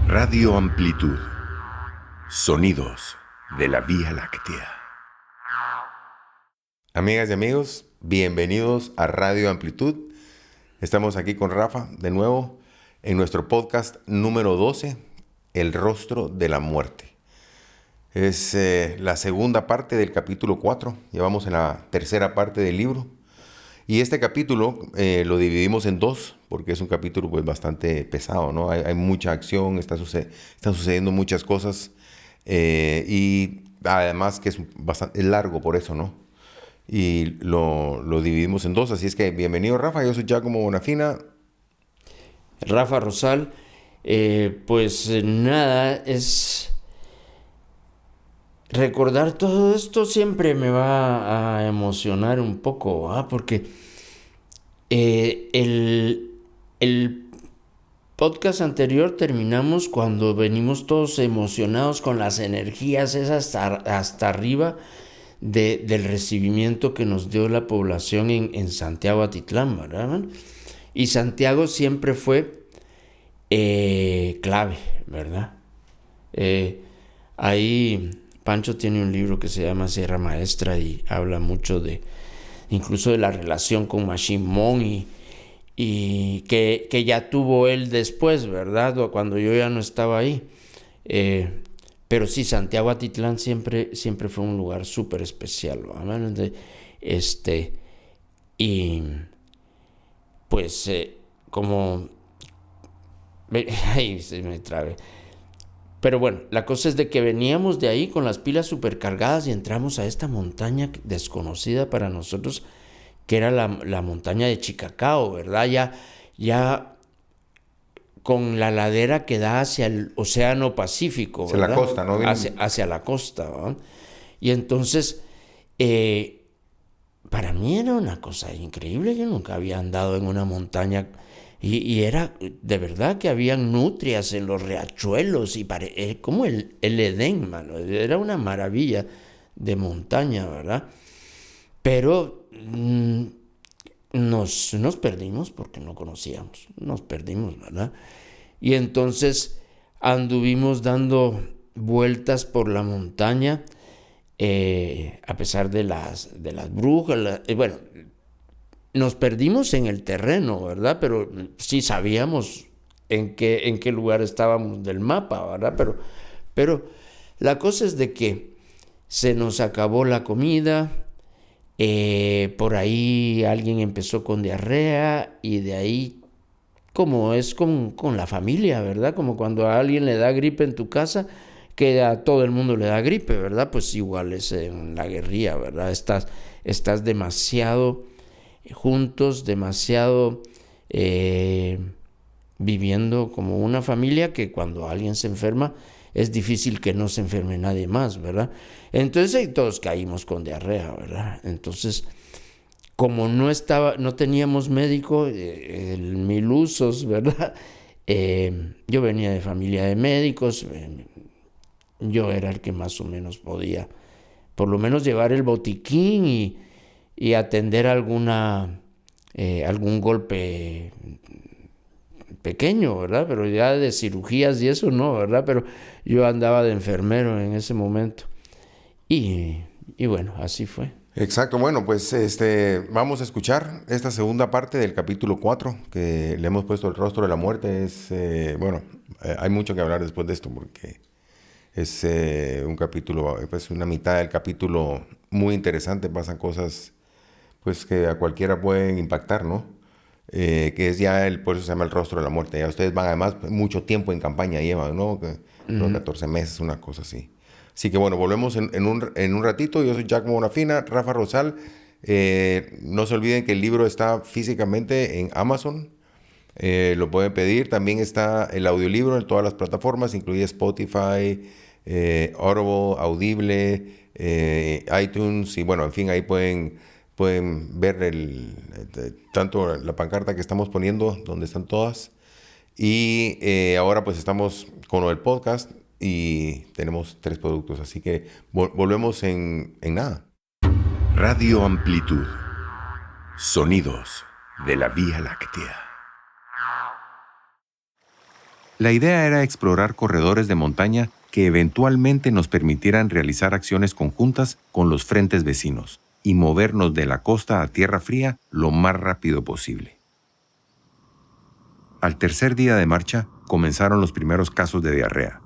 Radio Amplitud. Sonidos de la Vía Láctea. Amigas y amigos, bienvenidos a Radio Amplitud. Estamos aquí con Rafa de nuevo en nuestro podcast número 12, El rostro de la muerte. Es la segunda parte del capítulo 4. Llevamos en la tercera parte del libro. Y este capítulo lo dividimos en dos, porque es un capítulo pues bastante pesado, ¿no? Hay mucha acción, están sucediendo muchas cosas. Y además que es bastante largo por eso, ¿no? Y lo dividimos en dos. Así es que bienvenido, Rafa. Yo soy Giacomo Bonafina. Rafa Rosal. Nada, es... Recordar todo esto siempre me va a emocionar un poco, porque el podcast anterior terminamos cuando venimos todos emocionados con las energías esas hasta arriba del recibimiento que nos dio la población en Santiago Atitlán, ¿verdad? Y Santiago siempre fue clave, ¿verdad? Ahí Pancho tiene un libro que se llama Sierra Maestra y habla mucho incluso de la relación con Machine Mon y que ya tuvo él después, ¿verdad? O cuando yo ya no estaba ahí. Pero sí, Santiago Atitlán siempre fue un lugar súper especial, ¿verdad? Y pues como... Ay, se me trabe. Pero bueno, la cosa es de que veníamos de ahí con las pilas supercargadas y entramos a esta montaña desconocida para nosotros, que era la montaña de Chicacao, ¿verdad? Ya con la ladera que da hacia el Océano Pacífico, Hacia ¿verdad? la costa, ¿no? Hacia la costa, ¿verdad? Y entonces, para mí era una cosa increíble. Yo nunca había andado en una montaña. Y era de verdad que habían nutrias en los riachuelos y como el Edén, mano. Era una maravilla de montaña, ¿verdad? Pero nos perdimos porque no conocíamos. Nos perdimos, ¿verdad? Y entonces anduvimos dando vueltas por la montaña, a pesar de las brujas. Bueno, nos perdimos en el terreno, ¿verdad? Pero sí sabíamos en qué lugar estábamos del mapa, ¿verdad? Pero la cosa es de que se nos acabó la comida, por ahí alguien empezó con diarrea y de ahí, como es con la familia, ¿verdad? Como cuando a alguien le da gripe en tu casa, que a todo el mundo le da gripe, ¿verdad? Pues igual es en la guerrilla, ¿verdad? Estás demasiado juntos, demasiado viviendo como una familia, que cuando alguien se enferma es difícil que no se enferme nadie más, ¿verdad? Entonces todos caímos con diarrea, ¿verdad? Entonces, como no teníamos médico, mil usos, ¿verdad? Yo venía de familia de médicos, yo era el que más o menos podía por lo menos llevar el botiquín y atender algún golpe pequeño, ¿verdad? Pero ya de cirugías y eso no, ¿verdad? Pero yo andaba de enfermero en ese momento. Y bueno, así fue. Exacto. Bueno, pues vamos a escuchar esta segunda parte del capítulo 4, que le hemos puesto El rostro de la muerte. Hay mucho que hablar después de esto, porque es un capítulo, pues una mitad del capítulo muy interesante. Pasan cosas pues que a cualquiera pueden impactar, ¿no? Que es ya por eso se llama El rostro de la muerte. Ya ustedes van, además, mucho tiempo en campaña llevan, ¿no? Creo 14 meses, una cosa así. Así que bueno, volvemos en un ratito. Yo soy Giacomo Bonafina, Rafa Rosal. No se olviden que el libro está físicamente en Amazon. Lo pueden pedir. También está el audiolibro en todas las plataformas, incluye Spotify, Audible, Audible, iTunes. Y bueno, en fin, ahí pueden ver tanto la pancarta que estamos poniendo, donde están todas. Y ahora pues estamos con lo del podcast y tenemos 3 productos. Así que volvemos en nada. Radio Amplitud. Sonidos de la Vía Láctea. La idea era explorar corredores de montaña que eventualmente nos permitieran realizar acciones conjuntas con los frentes vecinos y movernos de la costa a tierra fría lo más rápido posible. Al tercer día de marcha, comenzaron los primeros casos de diarrea.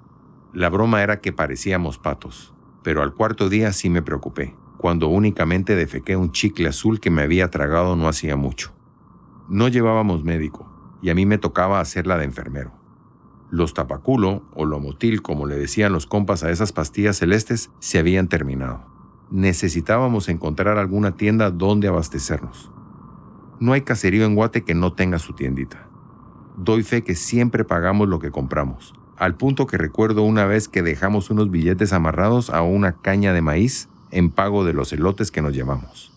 La broma era que parecíamos patos, pero al cuarto día sí me preocupé, cuando únicamente defequé un chicle azul que me había tragado no hacía mucho. No llevábamos médico, y a mí me tocaba hacerla de enfermero. Los tapaculo, o lomotil, como le decían los compas a esas pastillas celestes, se habían terminado. Necesitábamos encontrar alguna tienda donde abastecernos. No hay caserío en Guate que no tenga su tiendita. Doy fe que siempre pagamos lo que compramos, al punto que recuerdo una vez que dejamos unos billetes amarrados a una caña de maíz en pago de los elotes que nos llevamos.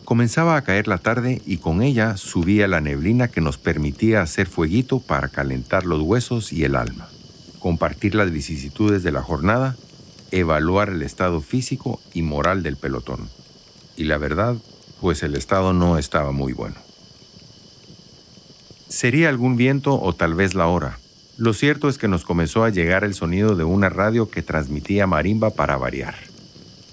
Comenzaba a caer la tarde y con ella subía la neblina que nos permitía hacer fueguito para calentar los huesos y el alma, compartir las vicisitudes de la jornada, evaluar el estado físico y moral del pelotón. Y la verdad, pues el estado no estaba muy bueno. Sería algún viento o tal vez la hora. Lo cierto es que nos comenzó a llegar el sonido de una radio que transmitía marimba para variar.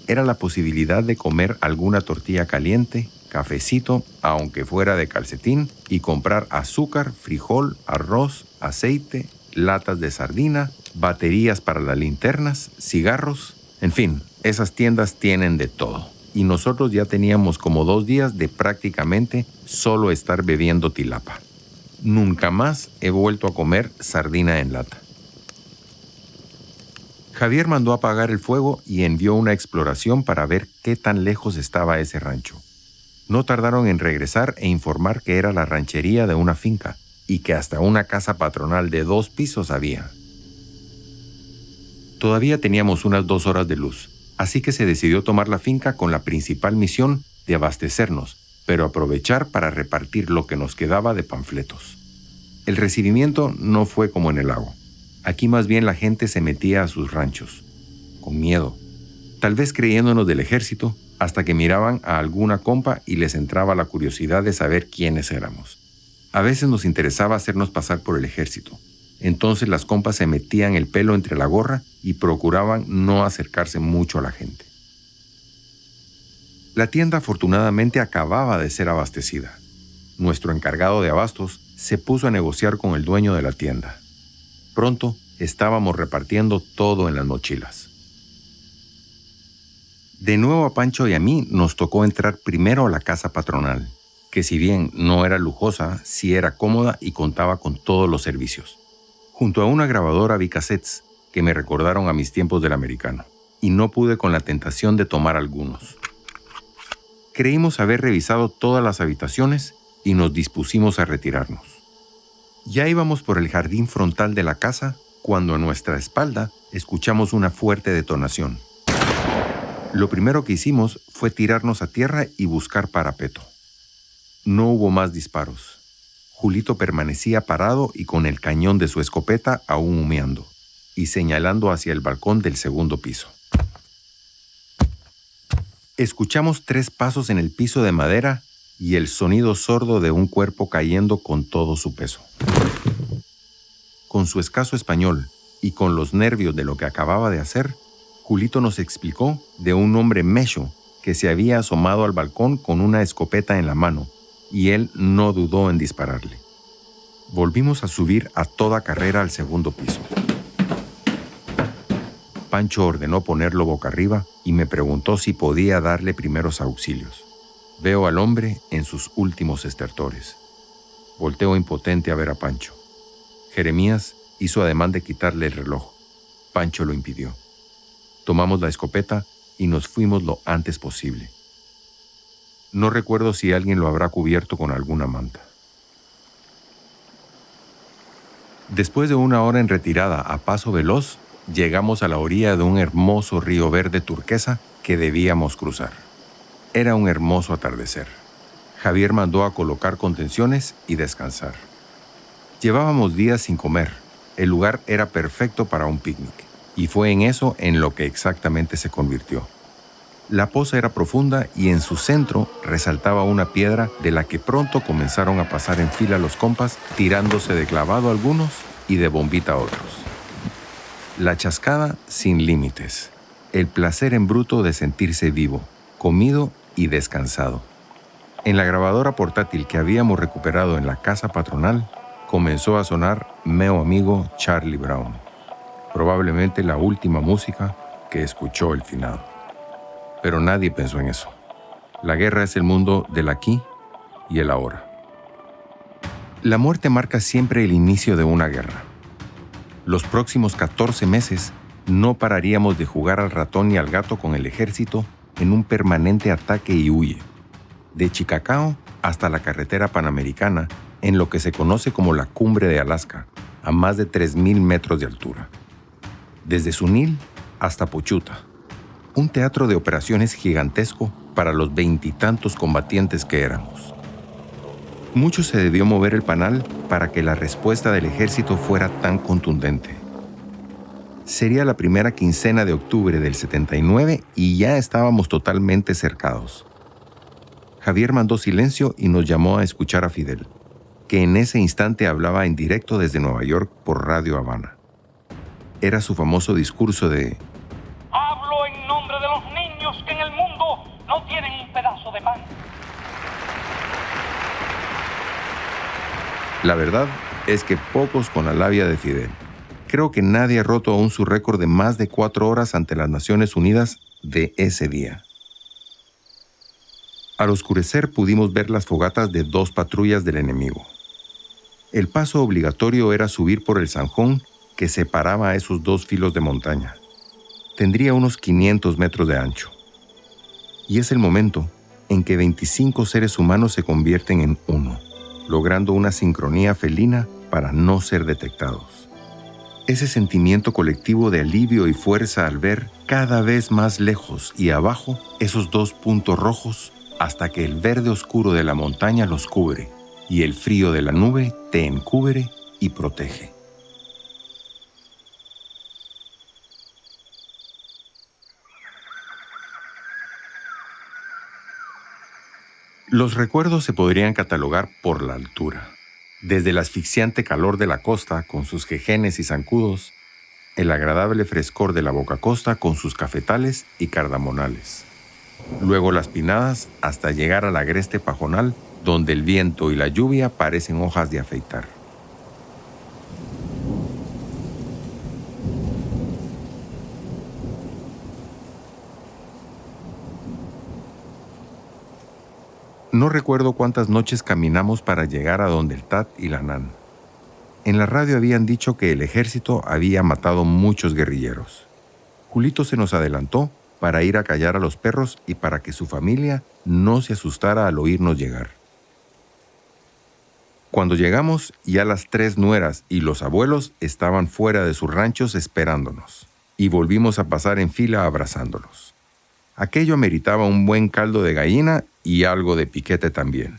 Era la posibilidad de comer alguna tortilla caliente, cafecito, aunque fuera de calcetín, y comprar azúcar, frijol, arroz, aceite, latas de sardina, baterías para las linternas, cigarros, en fin, esas tiendas tienen de todo. Y nosotros ya teníamos como 2 días de prácticamente solo estar bebiendo tilapa. Nunca más he vuelto a comer sardina en lata. Javier mandó apagar el fuego y envió una exploración para ver qué tan lejos estaba ese rancho. No tardaron en regresar e informar que era la ranchería de una finca y que hasta una casa patronal de 2 pisos había. Todavía teníamos unas 2 horas de luz, así que se decidió tomar la finca con la principal misión de abastecernos, pero aprovechar para repartir lo que nos quedaba de panfletos. El recibimiento no fue como en el lago. Aquí más bien la gente se metía a sus ranchos, con miedo, tal vez creyéndonos del ejército, hasta que miraban a alguna compa y les entraba la curiosidad de saber quiénes éramos. A veces nos interesaba hacernos pasar por el ejército. Entonces las compas se metían el pelo entre la gorra y procuraban no acercarse mucho a la gente. La tienda afortunadamente acababa de ser abastecida. Nuestro encargado de abastos se puso a negociar con el dueño de la tienda. Pronto estábamos repartiendo todo en las mochilas. De nuevo a Pancho y a mí nos tocó entrar primero a la casa patronal, que si bien no era lujosa, sí era cómoda y contaba con todos los servicios. Junto a una grabadora vi cassettes que me recordaron a mis tiempos del americano, y no pude con la tentación de tomar algunos. Creímos haber revisado todas las habitaciones y nos dispusimos a retirarnos. Ya íbamos por el jardín frontal de la casa cuando a nuestra espalda escuchamos una fuerte detonación. Lo primero que hicimos fue tirarnos a tierra y buscar parapeto. No hubo más disparos. Julito permanecía parado y con el cañón de su escopeta aún humeando y señalando hacia el balcón del segundo piso. Escuchamos 3 pasos en el piso de madera y el sonido sordo de un cuerpo cayendo con todo su peso. Con su escaso español y con los nervios de lo que acababa de hacer, Julito nos explicó de un hombre mecho que se había asomado al balcón con una escopeta en la mano y él no dudó en dispararle. Volvimos a subir a toda carrera al segundo piso. Pancho ordenó ponerlo boca arriba y me preguntó si podía darle primeros auxilios. Veo al hombre en sus últimos estertores. Volteo impotente a ver a Pancho. Jeremías hizo ademán de quitarle el reloj. Pancho lo impidió. Tomamos la escopeta y nos fuimos lo antes posible. No recuerdo si alguien lo habrá cubierto con alguna manta. Después de 1 hora en retirada a paso veloz, llegamos a la orilla de un hermoso río verde turquesa que debíamos cruzar. Era un hermoso atardecer. Javier mandó a colocar contenciones y descansar. Llevábamos días sin comer. El lugar era perfecto para un picnic, y fue en eso en lo que exactamente se convirtió. La poza era profunda y en su centro resaltaba una piedra de la que pronto comenzaron a pasar en fila los compas, tirándose de clavado algunos y de bombita otros. La chascada sin límites. El placer en bruto de sentirse vivo, comido y descansado. En la grabadora portátil que habíamos recuperado en la casa patronal, comenzó a sonar Meo amigo Charlie Brown. Probablemente la última música que escuchó el finado. Pero nadie pensó en eso. La guerra es el mundo del aquí y el ahora. La muerte marca siempre el inicio de una guerra. Los próximos 14 meses no pararíamos de jugar al ratón y al gato con el ejército en un permanente ataque y huye. De Chicacao hasta la carretera panamericana, en lo que se conoce como la cumbre de Alaska, a más de 3,000 metros de altura. Desde Sunil hasta Pochuta, un teatro de operaciones gigantesco para los 20 y tantos combatientes que éramos. Mucho se debió mover el panal para que la respuesta del ejército fuera tan contundente. Sería la primera quincena de octubre del 79 y ya estábamos totalmente cercados. Javier mandó silencio y nos llamó a escuchar a Fidel, que en ese instante hablaba en directo desde Nueva York por Radio Habana. Era su famoso discurso de: hablo en nombre de los niños que en el mundo no tienen un pedazo de pan. La verdad es que pocos con la labia de Fidel. Creo que nadie ha roto aún su récord de más de 4 horas ante las Naciones Unidas de ese día. Al oscurecer pudimos ver las fogatas de 2 patrullas del enemigo. El paso obligatorio era subir por el zanjón que separaba a esos 2 filos de montaña. Tendría unos 500 metros de ancho. Y es el momento en que 25 seres humanos se convierten en uno, logrando una sincronía felina para no ser detectados. Ese sentimiento colectivo de alivio y fuerza al ver cada vez más lejos y abajo esos 2 puntos rojos hasta que el verde oscuro de la montaña los cubre y el frío de la nube te encubre y protege. Los recuerdos se podrían catalogar por la altura. Desde el asfixiante calor de la costa con sus jejenes y zancudos, el agradable frescor de la Boca Costa con sus cafetales y cardamonales. Luego las pinadas hasta llegar al agreste pajonal, donde el viento y la lluvia parecen hojas de afeitar. No recuerdo cuántas noches caminamos para llegar a donde el Tat y la Nan. En la radio habían dicho que el ejército había matado muchos guerrilleros. Julito se nos adelantó para ir a callar a los perros y para que su familia no se asustara al oírnos llegar. Cuando llegamos, ya las 3 nueras y los abuelos estaban fuera de sus ranchos esperándonos, y volvimos a pasar en fila abrazándolos. Aquello ameritaba un buen caldo de gallina y algo de piquete también.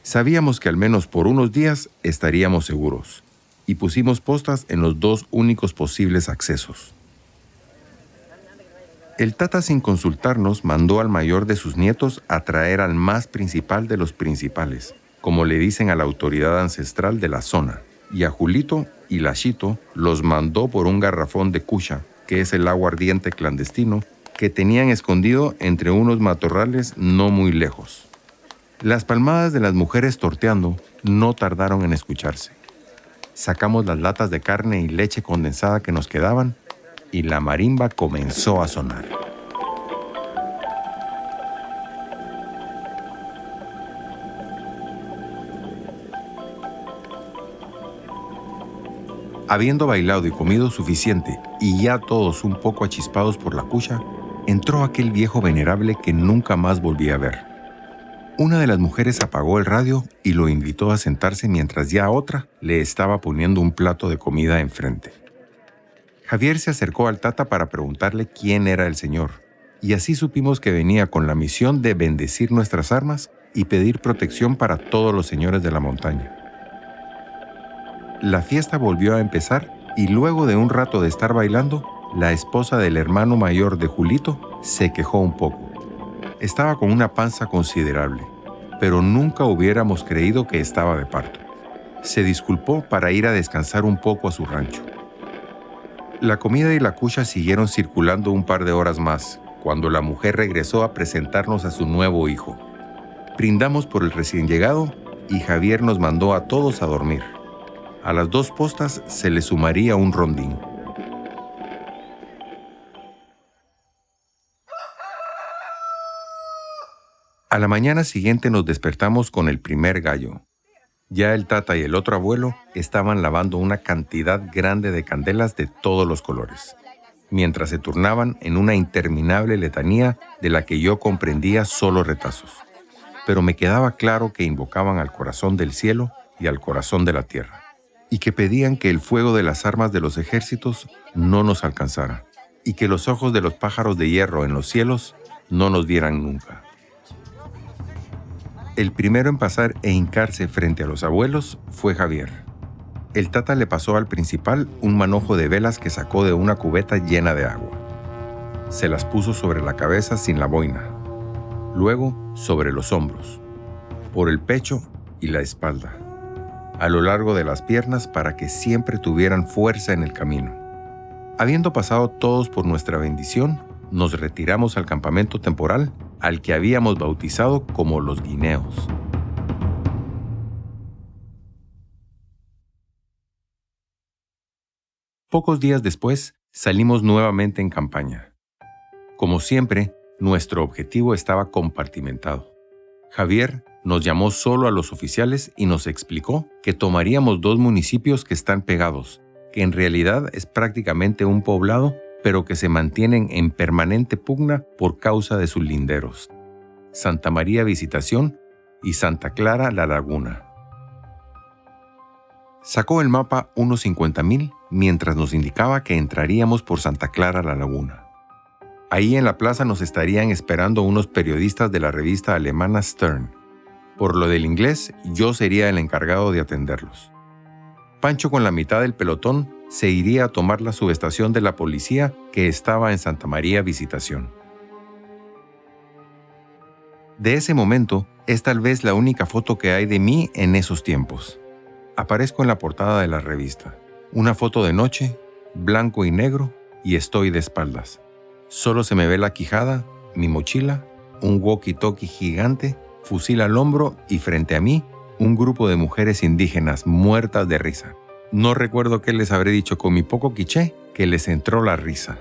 Sabíamos que al menos por unos días estaríamos seguros, y pusimos postas en los 2 únicos posibles accesos. El Tata, sin consultarnos, mandó al mayor de sus nietos a traer al más principal de los principales, como le dicen a la autoridad ancestral de la zona, y a Julito y Lachito los mandó por un garrafón de cucha, que es el agua ardiente clandestino, que tenían escondido entre unos matorrales no muy lejos. Las palmadas de las mujeres torteando no tardaron en escucharse. Sacamos las latas de carne y leche condensada que nos quedaban y la marimba comenzó a sonar. Habiendo bailado y comido suficiente y ya todos un poco achispados por la cucha, entró aquel viejo venerable que nunca más volví a ver. Una de las mujeres apagó el radio y lo invitó a sentarse mientras ya otra le estaba poniendo un plato de comida enfrente. Javier se acercó al Tata para preguntarle quién era el señor, y así supimos que venía con la misión de bendecir nuestras armas y pedir protección para todos los señores de la montaña. La fiesta volvió a empezar y luego de un rato de estar bailando, la esposa del hermano mayor de Julito se quejó un poco. Estaba con una panza considerable, pero nunca hubiéramos creído que estaba de parto. Se disculpó para ir a descansar un poco a su rancho. La comida y la cucha siguieron circulando un par de horas más, cuando la mujer regresó a presentarnos a su nuevo hijo. Brindamos por el recién llegado y Javier nos mandó a todos a dormir. A las 2 postas se le sumaría un rondín. A la mañana siguiente nos despertamos con el primer gallo. Ya el tata y el otro abuelo estaban lavando una cantidad grande de candelas de todos los colores, mientras se turnaban en una interminable letanía de la que yo comprendía solo retazos. Pero me quedaba claro que invocaban al corazón del cielo y al corazón de la tierra, y que pedían que el fuego de las armas de los ejércitos no nos alcanzara, y que los ojos de los pájaros de hierro en los cielos no nos vieran nunca. El primero en pasar e hincarse frente a los abuelos fue Javier. El tata le pasó al principal un manojo de velas que sacó de una cubeta llena de agua. Se las puso sobre la cabeza sin la boina, luego sobre los hombros, por el pecho y la espalda, a lo largo de las piernas para que siempre tuvieran fuerza en el camino. Habiendo pasado todos por nuestra bendición, nos retiramos al campamento temporal al que habíamos bautizado como los Guineos. Pocos días después, salimos nuevamente en campaña. Como siempre, nuestro objetivo estaba compartimentado. Javier nos llamó solo a los oficiales y nos explicó que tomaríamos 2 municipios que están pegados, que en realidad es prácticamente un poblado, pero que se mantienen en permanente pugna por causa de sus linderos: Santa María Visitación y Santa Clara La Laguna. Sacó el mapa unos 50,000 mientras nos indicaba que entraríamos por Santa Clara La Laguna. Ahí en la plaza nos estarían esperando unos periodistas de la revista alemana Stern. Por lo del inglés, yo sería el encargado de atenderlos. Pancho, con la mitad del pelotón, se iría a tomar la subestación de la policía que estaba en Santa María Visitación. De ese momento es tal vez la única foto que hay de mí en esos tiempos. Aparezco en la portada de la revista. Una foto de noche, blanco y negro, y estoy de espaldas. Solo se me ve la quijada, mi mochila, un walkie-talkie gigante, fusil al hombro y frente a mí, un grupo de mujeres indígenas muertas de risa. No recuerdo qué les habré dicho con mi poco quiché que les entró la risa.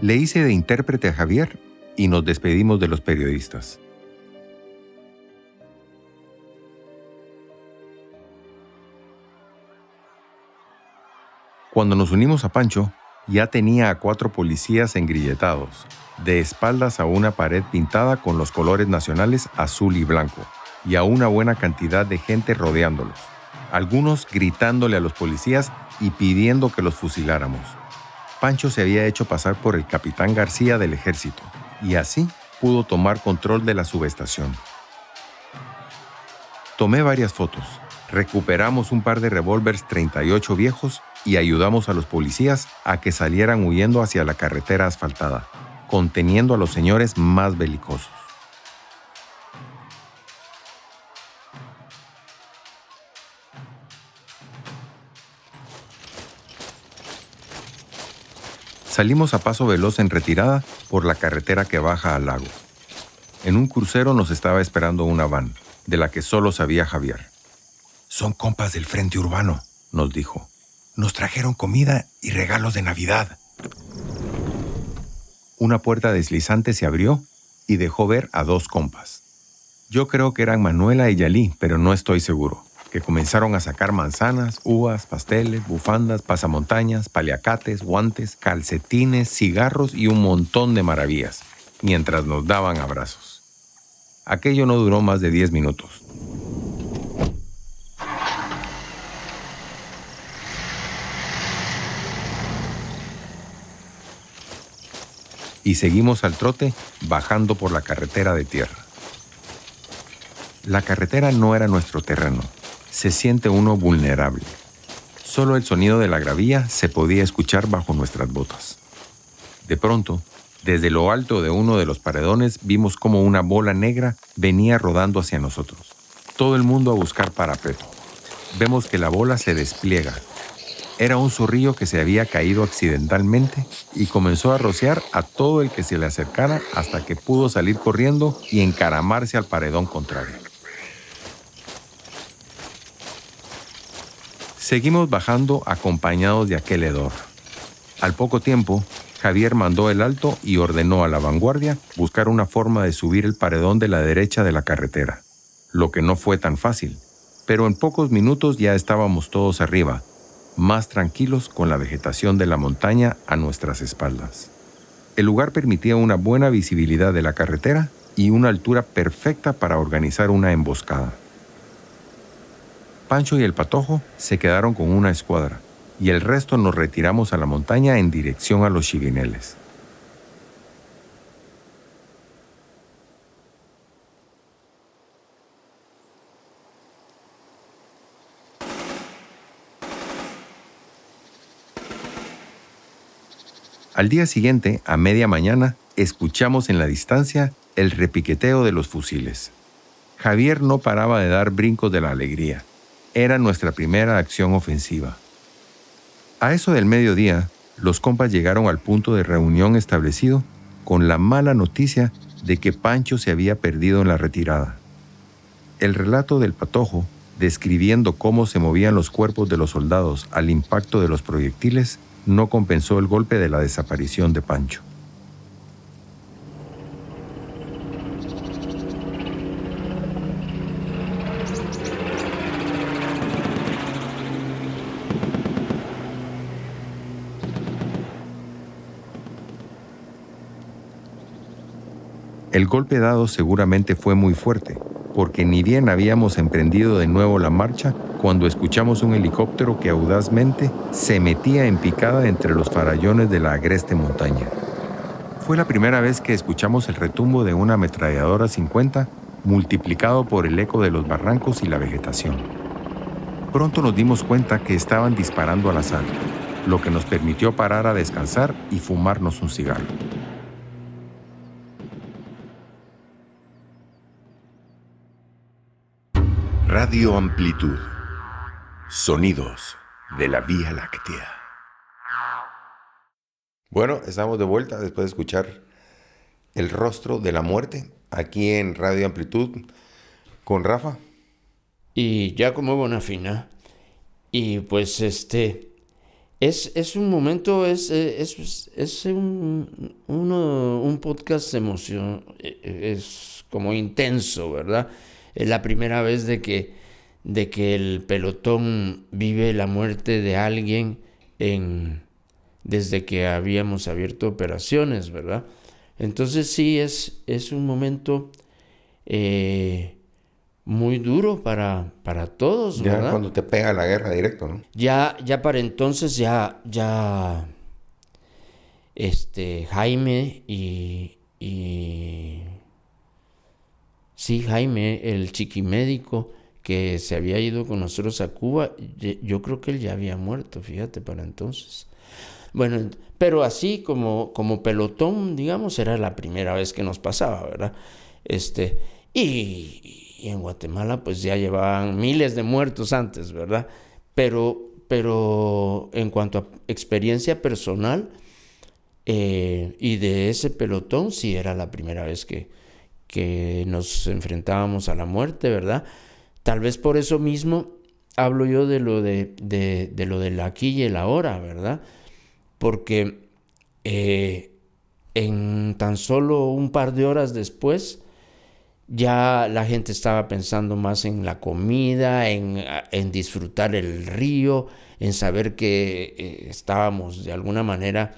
Le hice de intérprete a Javier y nos despedimos de los periodistas. Cuando nos unimos a Pancho, ya tenía a 4 policías engrilletados, de espaldas a una pared pintada con los colores nacionales azul y blanco, y a una buena cantidad de gente rodeándolos, algunos gritándole a los policías y pidiendo que los fusiláramos. Pancho se había hecho pasar por el capitán García del ejército, y así pudo tomar control de la subestación. Tomé varias fotos, recuperamos un par de revólveres 38 viejos y ayudamos a los policías a que salieran huyendo hacia la carretera asfaltada, conteniendo a los señores más belicosos. Salimos a paso veloz en retirada por la carretera que baja al lago. En un crucero nos estaba esperando una van, de la que solo sabía Javier. «Son compas del Frente Urbano», nos dijo. «Nos trajeron comida y regalos de Navidad». Una puerta deslizante se abrió y dejó ver a 2 compas. Yo creo que eran Manuela y Yalí, pero no estoy seguro, que comenzaron a sacar manzanas, uvas, pasteles, bufandas, pasamontañas, paliacates, guantes, calcetines, cigarros y un montón de maravillas, mientras nos daban abrazos. Aquello no duró más de 10 minutos. Y seguimos al trote, bajando por la carretera de tierra. La carretera no era nuestro terreno. Se siente uno vulnerable. Solo el sonido de la gravilla se podía escuchar bajo nuestras botas. De pronto, Desde lo alto de uno de los paredones vimos como una bola negra venía rodando hacia nosotros. Todo el mundo a buscar parapeto. Vemos que la bola se despliega. Era un zorrillo que se había caído accidentalmente y comenzó a rociar a todo el que se le acercara hasta que pudo salir corriendo y encaramarse al paredón contrario. Seguimos bajando acompañados de aquel hedor. Al poco tiempo, Javier mandó el alto y ordenó a la vanguardia buscar una forma de subir el paredón de la derecha de la carretera, lo que no fue tan fácil, pero en pocos minutos ya estábamos todos arriba, más tranquilos con la vegetación de la montaña a nuestras espaldas. El lugar permitía una buena visibilidad de la carretera y una altura perfecta para organizar una emboscada. Pancho y el Patojo se quedaron con una escuadra, y el resto nos retiramos a la montaña en dirección a los Chirineles. Al día siguiente, a media mañana, escuchamos en la distancia el repiqueteo de los fusiles. Javier no paraba de dar brincos de la alegría. Era nuestra primera acción ofensiva. A eso del mediodía, los compas llegaron al punto de reunión establecido con la mala noticia de que Pancho se había perdido en la retirada. El relato del Patojo, describiendo cómo se movían los cuerpos de los soldados al impacto de los proyectiles, no compensó el golpe de la desaparición de Pancho. El golpe dado seguramente fue muy fuerte, porque ni bien habíamos emprendido de nuevo la marcha cuando escuchamos un helicóptero que audazmente se metía en picada entre los farallones de la agreste montaña. Fue la primera vez que escuchamos el retumbo de una ametralladora 50 multiplicado por el eco de los barrancos y la vegetación. Pronto nos dimos cuenta que estaban disparando al azar, lo que nos permitió parar a descansar y fumarnos un cigarro. Radio Amplitud. Sonidos de la Vía Láctea. Bueno, estamos de vuelta después de escuchar El Rostro de la Muerte aquí en Radio Amplitud con Rafa. Y ya como Bonafina. Y pues es un momento, es un podcast es como intenso, ¿verdad? Es la primera vez de que el pelotón vive la muerte de alguien desde que habíamos abierto operaciones, ¿verdad? Entonces sí, es un momento muy duro para todos, ¿verdad? Ya cuando te pega la guerra directo, ¿no? Ya para entonces ya Jaime sí, Jaime, el chiquimédico que se había ido con nosotros a Cuba, yo creo que él ya había muerto, fíjate, para entonces. Bueno, pero así como pelotón, digamos, era la primera vez que nos pasaba, ¿verdad? Y en Guatemala pues ya llevaban miles de muertos antes, ¿verdad? Pero en cuanto a experiencia personal y de ese pelotón, sí era la primera vez que nos enfrentábamos a la muerte, ¿verdad? Tal vez por eso mismo hablo yo de lo del aquí y el ahora, ¿verdad? Porque en tan solo un par de horas después ya la gente estaba pensando más en la comida, en disfrutar el río, en saber que estábamos de alguna manera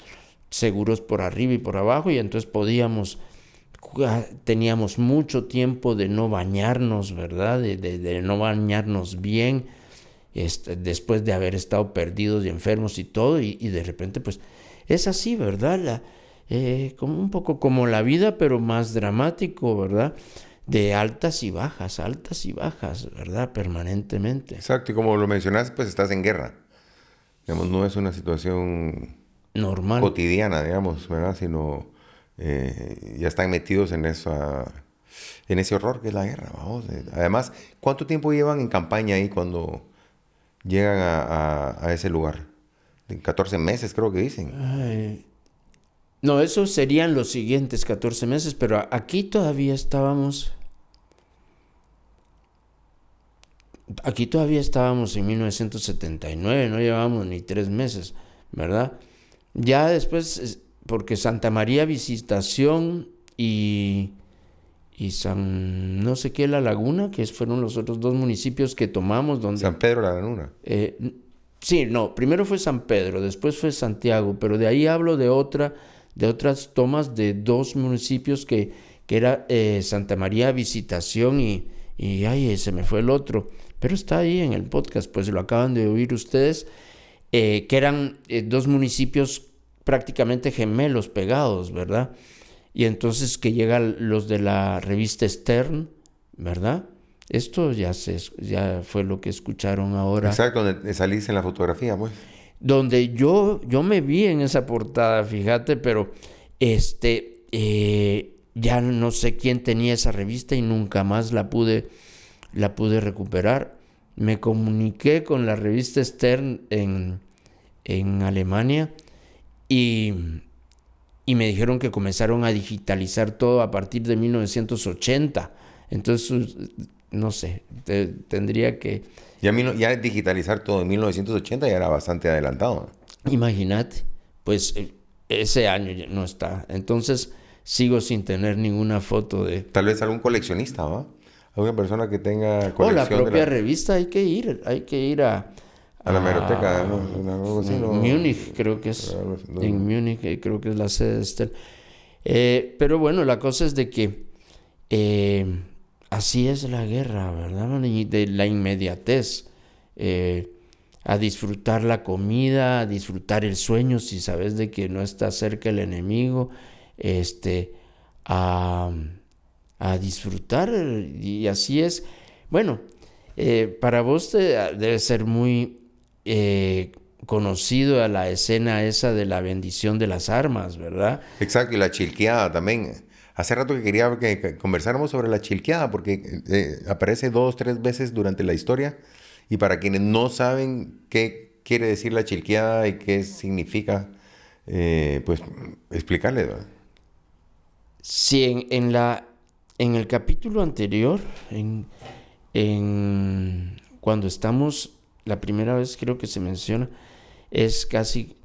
seguros por arriba y por abajo, y entonces teníamos mucho tiempo de no bañarnos, ¿verdad? De no bañarnos bien, después de haber estado perdidos y enfermos y todo, y de repente pues es así, ¿verdad? Como un poco como la vida, pero más dramático, ¿verdad? De altas y bajas, ¿verdad? Permanentemente. Exacto, y como lo mencionaste, pues estás en guerra. Digamos, no es una situación normal, cotidiana, digamos, ¿verdad? Sino ya están metidos en ese horror que es la guerra, vamos. Además, ¿cuánto tiempo llevan en campaña ahí cuando llegan a ese lugar? 14 meses creo que dicen. Ay, no, esos serían los siguientes 14 meses, pero aquí todavía estábamos en 1979, no llevábamos ni 3 meses, ¿verdad? Ya después, porque Santa María Visitación y no sé qué, La Laguna, que fueron los otros 2 municipios que tomamos. Donde, San Pedro La Laguna. Sí, no, primero fue San Pedro, después fue Santiago, pero de ahí hablo de otras tomas de 2 municipios que era Santa María Visitación y ay, se me fue el otro, pero está ahí en el podcast, pues lo acaban de oír ustedes, que eran 2 municipios prácticamente gemelos, pegados, ¿verdad? Y entonces que llegan los de la revista Stern, ¿verdad? Esto ya fue lo que escucharon ahora. Exacto, donde salís en la fotografía, pues. Donde yo me vi en esa portada, fíjate, pero ya no sé quién tenía esa revista y nunca más la pude recuperar. Me comuniqué con la revista Stern en Alemania y me dijeron que comenzaron a digitalizar todo a partir de 1980. Entonces, no sé, tendría que... Ya digitalizar todo en 1980 ya era bastante adelantado. Imagínate, pues ese año ya no está. Entonces, sigo sin tener ninguna foto de... Tal vez algún coleccionista, ¿va? Alguna persona que tenga colección. O la propia revista, hay que ir a la hemeroteca, algo así, ¿no? Múnich, creo que es. No. En Múnich, creo que es la sede de Stern. Pero bueno, la cosa es de que así es la guerra, ¿verdad? Y de la inmediatez. A disfrutar la comida, a disfrutar el sueño, si sabes de que no está cerca el enemigo, a disfrutar, y así es. Bueno, para vos debe ser muy conocido a la escena esa de la bendición de las armas, ¿verdad? Exacto, y la chilqueada también. Hace rato que quería que conversáramos sobre la chilqueada, porque aparece 2, 3 veces durante la historia, y para quienes no saben qué quiere decir la chilqueada y qué significa, pues explicarles, ¿verdad? Sí, en el capítulo anterior, cuando estamos, la primera vez creo que se menciona, es casi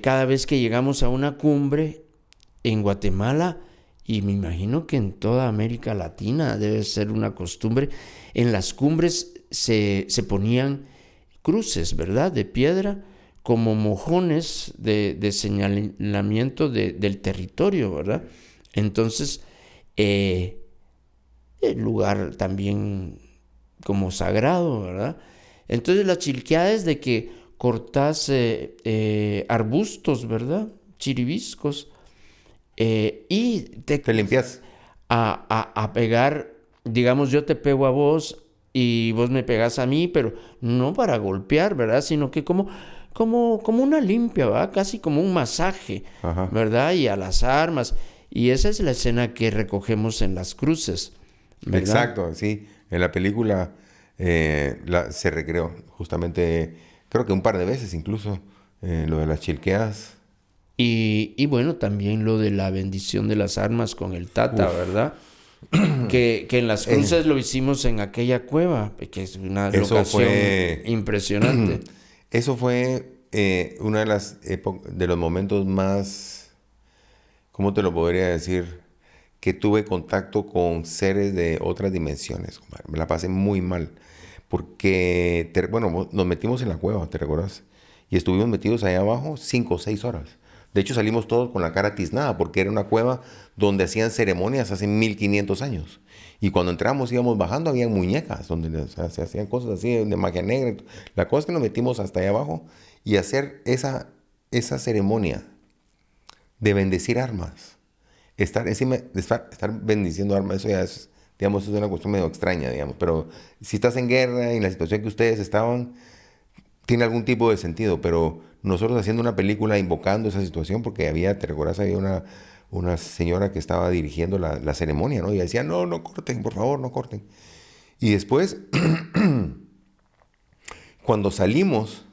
cada vez que llegamos a una cumbre en Guatemala, y me imagino que en toda América Latina debe ser una costumbre, en las cumbres se ponían cruces, ¿verdad?, de piedra, como mojones de señalamiento del territorio, ¿verdad? Entonces, el lugar también como sagrado, ¿verdad? Entonces la chilqueada es de que cortás arbustos, ¿verdad? Chiribiscos, y te limpias a pegar, digamos, yo te pego a vos y vos me pegás a mí, pero no para golpear, ¿verdad? Sino que como una limpia, ¿verdad? Casi como un masaje, Ajá. ¿verdad? Y a las armas. Y esa es la escena que recogemos en las cruces, ¿verdad? Exacto, sí. En la película se recreó justamente, creo que un par de veces incluso, lo de las chilqueadas. Y bueno, también lo de la bendición de las armas con el Tata, ¿verdad? que en las cruces lo hicimos en aquella cueva, que es una locación impresionante. Eso fue una de las de los momentos más, ¿cómo te lo podría decir? Que tuve contacto con seres de otras dimensiones. Me la pasé muy mal. Porque, nos metimos en la cueva, ¿te recuerdas? Y estuvimos metidos ahí abajo 5 o 6 horas. De hecho, salimos todos con la cara tiznada, porque era una cueva donde hacían ceremonias hace 1500 años. Y cuando entramos, íbamos bajando, había muñecas, donde se hacían cosas así de magia negra. La cosa es que nos metimos hasta ahí abajo y hacer esa ceremonia de bendecir armas. Estar bendiciendo armas, eso ya es, digamos, es una cuestión medio extraña, digamos. Pero si estás en guerra y en la situación que ustedes estaban, tiene algún tipo de sentido. Pero nosotros haciendo una película invocando esa situación, porque te recuerdas, había una señora que estaba dirigiendo la ceremonia, ¿no? Y decía, no corten, por favor, no corten. Y después, cuando salimos,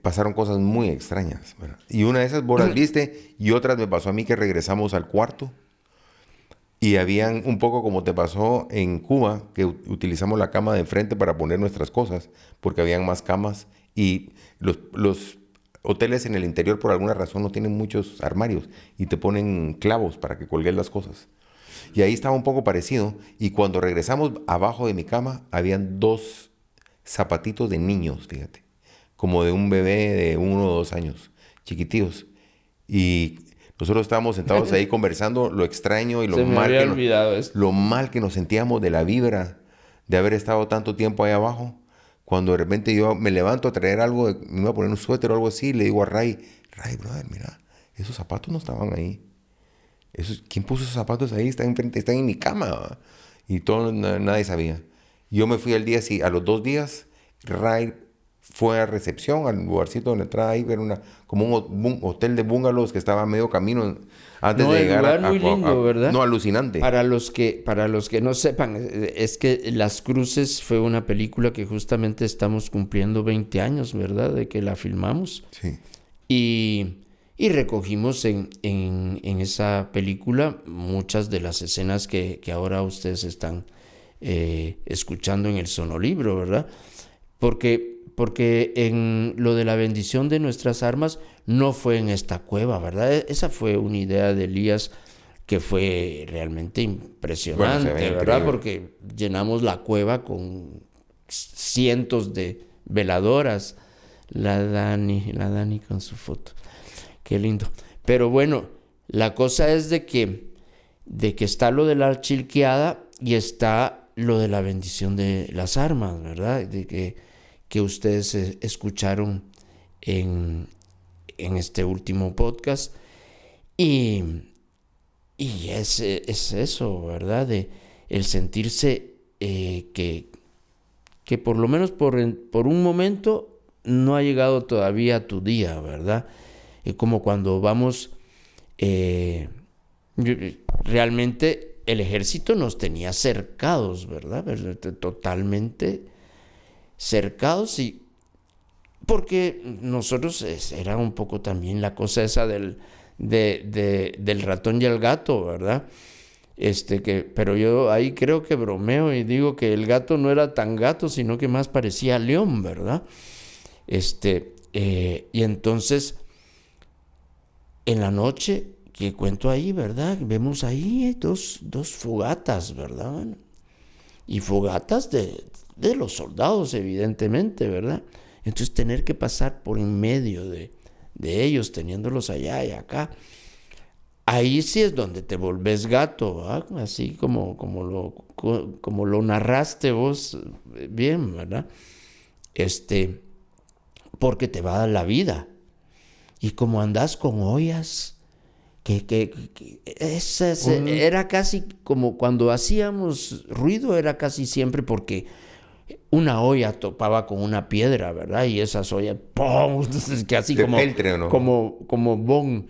pasaron cosas muy extrañas, ¿verdad? Y una de esas vos las viste y otras me pasó a mí que regresamos al cuarto y habían un poco como te pasó en Cuba, que utilizamos la cama de enfrente para poner nuestras cosas porque habían más camas y los hoteles en el interior por alguna razón no tienen muchos armarios y te ponen clavos para que colgues las cosas. Y ahí estaba un poco parecido y cuando regresamos abajo de mi cama habían 2 zapatitos de niños, fíjate. Como de un bebé de 1 o 2 años, chiquitillos. Y nosotros estábamos sentados ahí conversando lo extraño y lo mal que nos sentíamos de la vibra de haber estado tanto tiempo ahí abajo. Cuando de repente yo me levanto a traer algo, me iba a poner un suéter o algo así, y le digo a Ray, brother, mira, esos zapatos no estaban ahí. ¿Quién puso esos zapatos ahí? Están en mi cama, ¿verdad? Y nadie sabía. Yo me fui a los 2 días, Ray fue a recepción, al lugarcito donde entraba ahí, era como un hotel de bungalows que estaba a medio camino antes de llegar a muy lindo, ¿verdad? No, alucinante. Para los que no sepan, es que Las Cruces fue una película que justamente estamos cumpliendo 20 años, ¿verdad? De que la filmamos. Sí. Y recogimos en esa película muchas de las escenas que ahora ustedes están escuchando en el sonolibro, ¿verdad? Porque en lo de la bendición de nuestras armas no fue en esta cueva, ¿verdad? Esa fue una idea de Elías que fue realmente impresionante, ¿verdad? Porque llenamos la cueva con cientos de veladoras. La Dani con su foto. Qué lindo. Pero bueno, la cosa es de que está lo de la archilqueada y está lo de la bendición de las armas, ¿verdad? De que ustedes escucharon en este último podcast. Y es eso, ¿verdad? De el sentirse que por lo menos por un momento no ha llegado todavía a tu día, ¿verdad? Como cuando vamos, realmente el ejército nos tenía cercados, ¿verdad? Totalmente cercados, y porque nosotros era un poco también la cosa esa del ratón y el gato, ¿verdad? Pero yo ahí creo que bromeo y digo que el gato no era tan gato, sino que más parecía león, ¿verdad? Y entonces en la noche que cuento ahí, ¿verdad? Vemos ahí dos fogatas, ¿verdad? Y fogatas de los soldados, evidentemente, ¿verdad? Entonces tener que pasar por en medio de ellos, teniéndolos allá y acá, ahí sí es donde te volvés gato, ¿verdad? Así como lo narraste vos bien, ¿verdad? Porque te va a dar la vida. Y como andás con ollas, era casi como cuando hacíamos ruido, era casi siempre porque una olla topaba con una piedra, ¿verdad? Y esas ollas, ¡pum! Que así ¿De como peltre o no? como bon,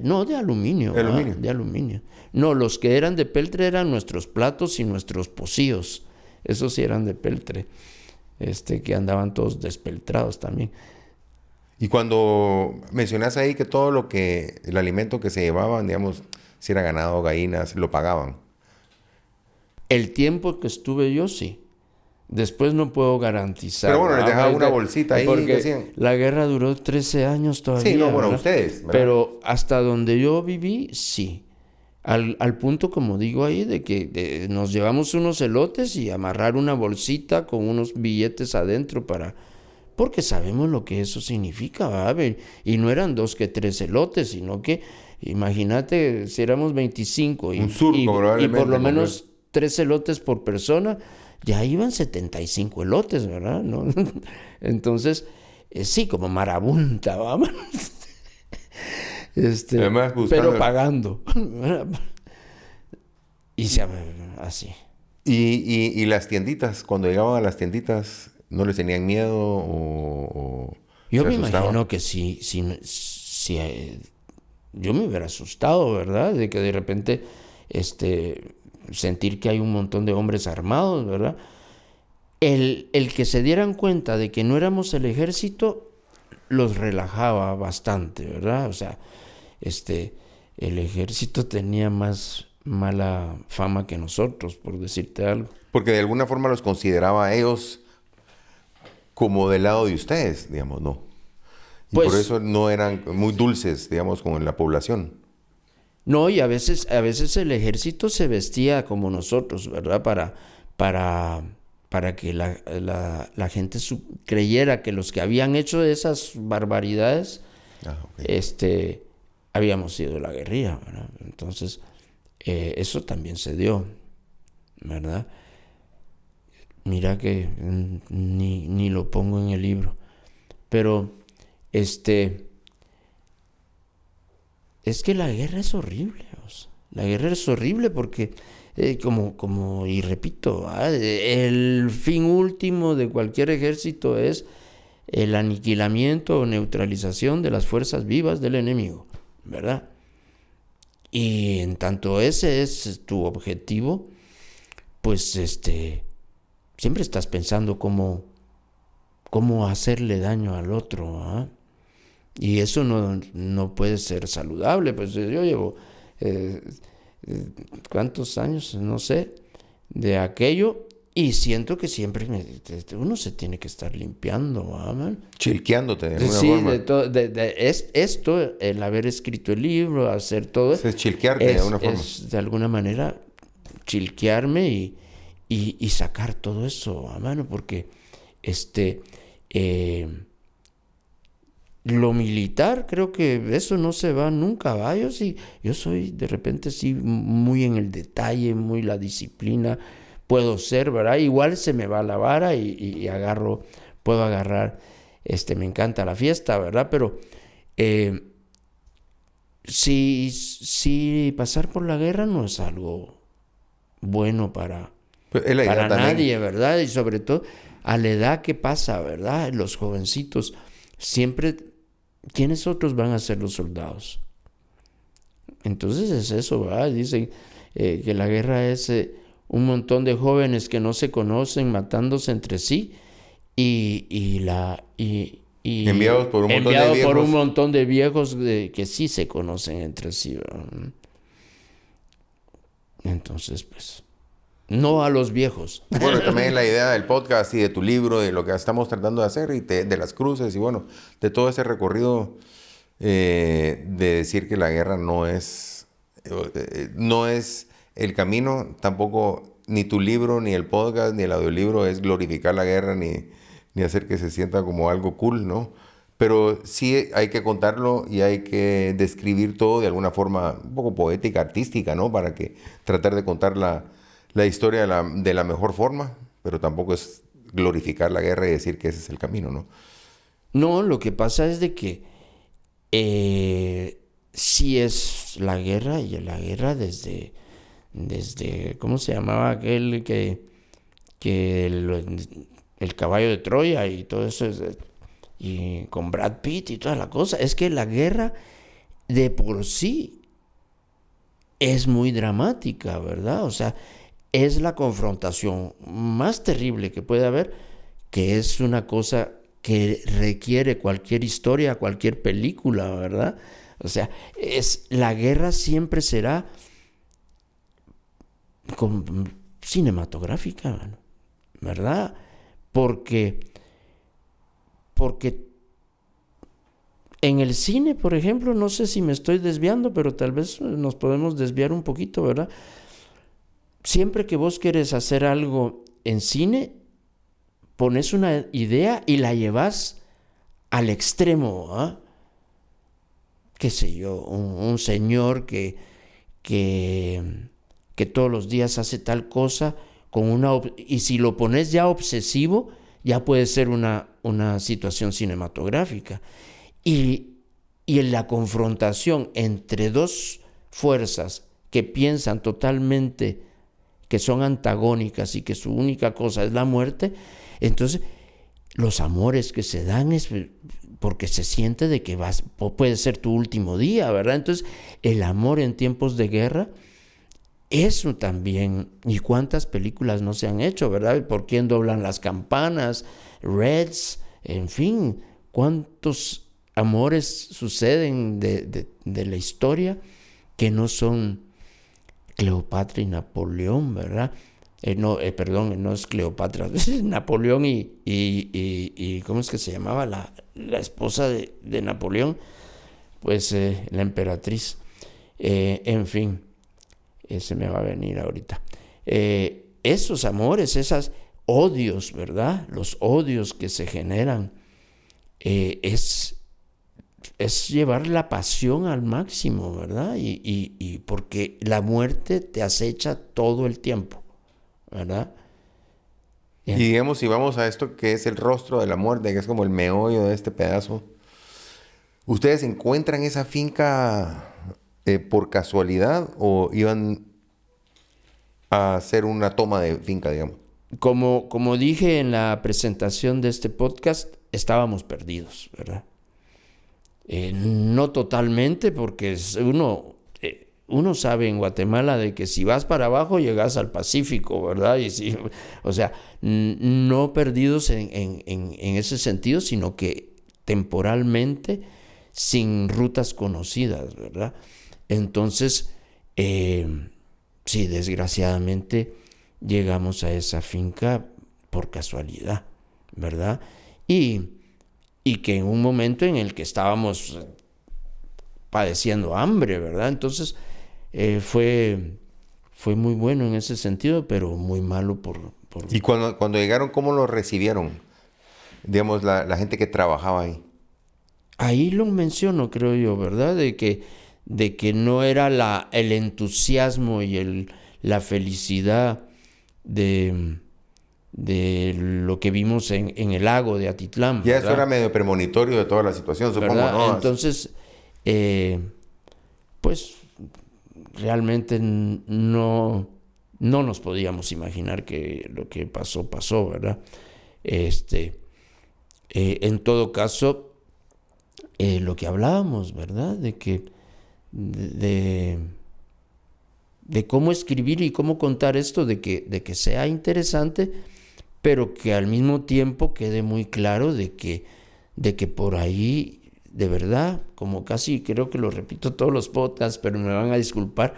no, de aluminio. ¿De aluminio? De aluminio. No, los que eran de peltre eran nuestros platos y nuestros pocillos. Esos sí eran de peltre, que andaban todos despeltrados también. Y cuando mencionas ahí que todo el alimento que se llevaban, digamos, si era ganado, gallinas, lo pagaban. El tiempo que estuve yo, sí. Después no puedo garantizar. Pero bueno, les dejaba una bolsita ahí. Porque la guerra duró 13 años todavía. Sí, no, bueno, ¿verdad? ustedes, ¿verdad? Pero hasta donde yo viví, sí. Al punto, como digo ahí, de que nos llevamos unos elotes y amarrar una bolsita con unos billetes adentro porque sabemos lo que eso significa, ¿verdad? Y no eran 2 que 3 elotes, sino que, imagínate, si éramos 25 un surco, probablemente, y por lo menos 3 elotes por persona, ya iban 75 elotes, ¿verdad? ¿No? Entonces, sí, como marabunta, vamos. Además, pero pagando. Y así. Y las tienditas, cuando llegaban a las tienditas, ¿no les tenían miedo o yo se me asustaban? imagino que si yo me hubiera asustado, ¿verdad? De que de repente sentir que hay un montón de hombres armados, ¿verdad? El que se dieran cuenta de que no éramos el ejército los relajaba bastante, ¿verdad? O sea, el ejército tenía más mala fama que nosotros, por decirte algo. Porque de alguna forma los consideraba a ellos como del lado de ustedes, digamos, ¿no? Y Pues, por eso no eran muy dulces, digamos, con la población. no, y a veces el ejército se vestía como nosotros, ¿verdad? Para que la gente creyera que los que habían hecho esas barbaridades, Ok. habíamos sido la guerrilla, ¿verdad? Entonces, eso también se dio, ¿verdad? Mira que ni lo pongo en el libro. Pero, es que la guerra es horrible. La guerra es horrible porque, y repito, el fin último de cualquier ejército es el aniquilamiento o neutralización de las fuerzas vivas del enemigo, ¿verdad? Y en tanto ese es tu objetivo, pues siempre estás pensando cómo hacerle daño al otro, ¿ah? Y eso no puede ser saludable. Pues yo llevo ¿cuántos años? No sé, de aquello, y siento que siempre uno se tiene que estar limpiando, ¿ah, man? Chilqueándote de alguna Sí, forma. esto, el haber escrito el libro, hacer todo, Es chilquearte de alguna forma. es de alguna manera chilquearme y sacar todo eso a mano, porque lo militar, creo que eso no se va nunca, ¿va? Yo soy de repente sí muy en el detalle, muy la disciplina, puedo ser, ¿verdad? Igual se me va la vara y puedo agarrar, me encanta la fiesta, ¿verdad? Pero sí pasar por la guerra no es algo bueno para Pues es la idea también. nadie, ¿verdad? Y sobre todo a la edad que pasa, ¿verdad? Los jovencitos, siempre, ¿quiénes otros van a ser los soldados? Entonces es eso, ¿verdad? Dicen que la guerra es un montón de jóvenes que no se conocen, matándose entre sí y Enviados por un montón de enviados por viejos. un montón de viejos que sí se conocen entre sí, ¿verdad? Entonces, pues, no a los viejos. Bueno, también la idea del podcast y de tu libro, de lo que estamos tratando de hacer y de las cruces y bueno, de todo ese recorrido de decir que la guerra no es el camino, tampoco ni tu libro, ni el podcast, ni el audiolibro es glorificar la guerra, ni hacer que se sienta como algo cool, ¿no? Pero sí hay que contarlo y hay que describir todo de alguna forma un poco poética, artística, ¿no? Para que tratar de contar la historia de la mejor forma, pero tampoco es glorificar la guerra y decir que ese es el camino, ¿no? No, lo que pasa es de que sí es la guerra, y la guerra desde ¿cómo se llamaba aquel que el caballo de Troya y todo eso, y con Brad Pitt y toda la cosa? Es que la guerra de por sí es muy dramática, ¿verdad? O sea, es la confrontación más terrible que puede haber, que es una cosa que requiere cualquier historia, cualquier película, ¿verdad? O sea, la guerra siempre será cinematográfica, ¿verdad? Porque en el cine, por ejemplo, no sé si me estoy desviando, pero tal vez nos podemos desviar un poquito, ¿verdad? Siempre que vos querés hacer algo en cine, pones una idea y la llevas al extremo, ¿ah? Qué sé yo, un señor que todos los días hace tal cosa y si lo pones ya obsesivo, ya puede ser una situación cinematográfica. Y en la confrontación entre dos fuerzas que piensan totalmente, que son antagónicas y que su única cosa es la muerte, entonces los amores que se dan es porque se siente de que puede ser tu último día, ¿verdad? Entonces, el amor en tiempos de guerra, eso también. ¿Y cuántas películas no se han hecho, verdad? ¿Por quién doblan las campanas? Reds, en fin, cuántos amores suceden de la historia que no son Cleopatra y Napoleón, ¿verdad? Perdón, no es Cleopatra, es Napoleón y ¿cómo es que se llamaba la esposa de Napoleón? Pues la emperatriz. En fin, se me va a venir ahorita. Esos amores, esos odios, ¿verdad? Los odios que se generan, es llevar la pasión al máximo, ¿verdad? Y porque la muerte te acecha todo el tiempo, ¿verdad? Y digamos, si vamos a esto que es el rostro de la muerte, que es como el meollo de este pedazo, ¿ustedes encuentran esa finca por casualidad o iban a hacer una toma de finca, digamos? Como dije en la presentación de este podcast, estábamos perdidos, ¿verdad? No totalmente, porque uno sabe en Guatemala de que si vas para abajo llegas al Pacífico, ¿verdad? O sea, no perdidos en ese sentido, sino que temporalmente sin rutas conocidas, ¿verdad? Entonces, sí, desgraciadamente llegamos a esa finca por casualidad, ¿verdad? Y que en un momento en el que estábamos padeciendo hambre, ¿verdad? Entonces fue muy bueno en ese sentido, pero muy malo por... Y cuando llegaron, ¿cómo lo recibieron? Digamos, la gente que trabajaba ahí. Ahí lo menciono, creo yo, ¿verdad? De que no era el entusiasmo y la felicidad de lo que vimos en el lago de Atitlán, Ya ¿verdad? eso era medio premonitorio de toda la situación, supongo, ¿verdad? ¿no? Entonces, pues realmente no nos podíamos imaginar que lo que pasó, ¿verdad? En todo caso, lo que hablábamos, ¿verdad? De cómo escribir y cómo contar esto, de que sea interesante, pero que al mismo tiempo quede muy claro de que por ahí, de verdad, como casi creo que lo repito todos los podcasts, pero me van a disculpar,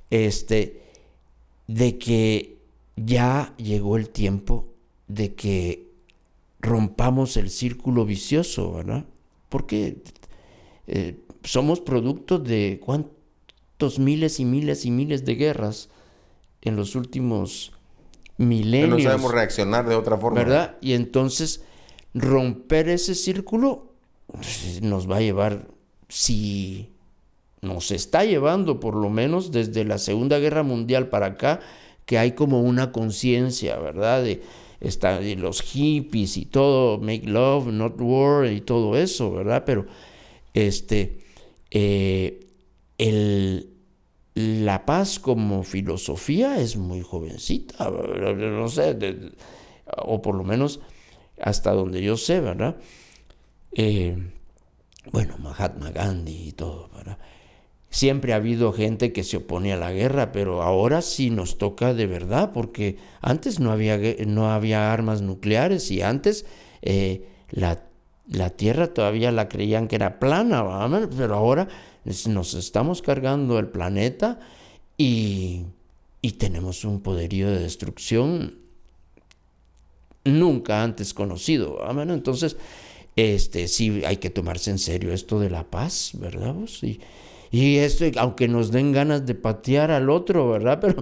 de que ya llegó el tiempo de que rompamos el círculo vicioso, ¿verdad? Porque somos producto de cuántos miles y miles y miles de guerras en los últimos milenios. No sabemos reaccionar de otra forma, ¿verdad? Y entonces romper ese círculo nos va a llevar, si nos está llevando por lo menos desde la Segunda Guerra Mundial para acá, que hay como una conciencia, ¿verdad? De los hippies y todo, make love, not war y todo eso, ¿verdad? Pero la paz como filosofía es muy jovencita, no sé, o por lo menos hasta donde yo sé, ¿verdad? Bueno, Mahatma Gandhi y todo, ¿verdad? Siempre ha habido gente que se opone a la guerra, pero ahora sí nos toca de verdad, porque antes no había armas nucleares y antes la Tierra todavía la creían que era plana, ¿verdad? Pero ahora nos estamos cargando el planeta y tenemos un poderío de destrucción nunca antes conocido, ¿verdad? Entonces, sí hay que tomarse en serio esto de la paz, ¿verdad? Y esto, aunque nos den ganas de patear al otro, ¿verdad? Pero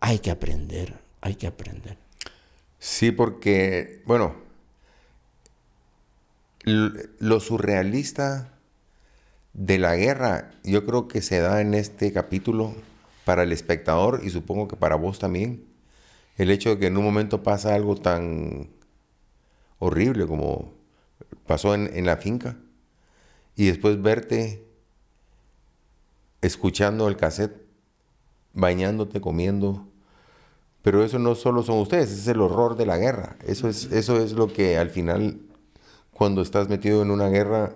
hay que aprender. Sí, porque, bueno, lo surrealista de la guerra, yo creo que se da en este capítulo para el espectador y supongo que para vos también. El hecho de que en un momento pasa algo tan horrible como pasó en la finca y después verte escuchando el cassette, bañándote, comiendo, Pero eso no solo son ustedes, es el horror de la guerra. Eso es lo que al final, cuando estás metido en una guerra,